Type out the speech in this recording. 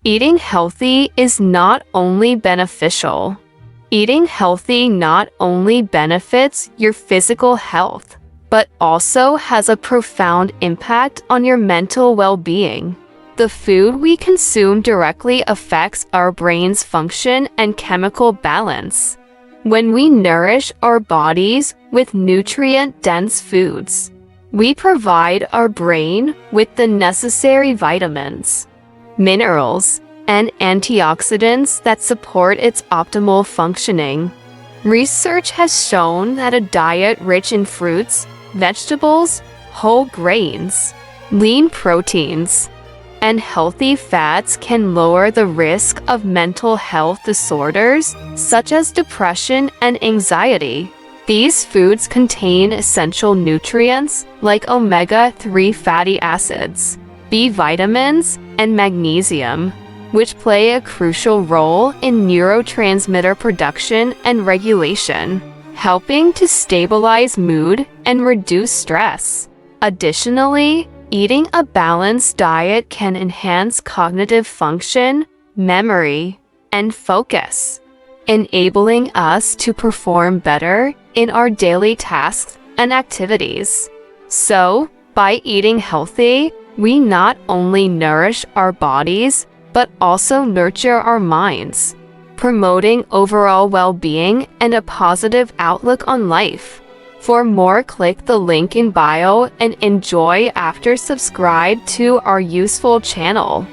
Eating healthy is not only beneficial. Eating healthy not only benefits your physical health, but also has a profound impact on your mental well-being. The food we consume directly affects our brain's function and chemical balance. When we nourish our bodies with nutrient-dense foods, we provide our brain with the necessary vitamins, minerals, and antioxidants that support its optimal functioning. Research has shown that a diet rich in fruits, vegetables, whole grains, lean proteins, and healthy fats can lower the risk of mental health disorders such as depression and anxiety. These foods contain essential nutrients like omega-3 fatty acids, B vitamins, and magnesium, which play a crucial role in neurotransmitter production and regulation, helping to stabilize mood and reduce stress. Additionally, eating a balanced diet can enhance cognitive function, memory, and focus, enabling us to perform better in our daily tasks and activities. So, by eating healthy, we not only nourish our bodies, but also nurture our minds, promoting overall well-being and a positive outlook on life. For more, click the link in bio and enjoy after subscribe to our useful channel.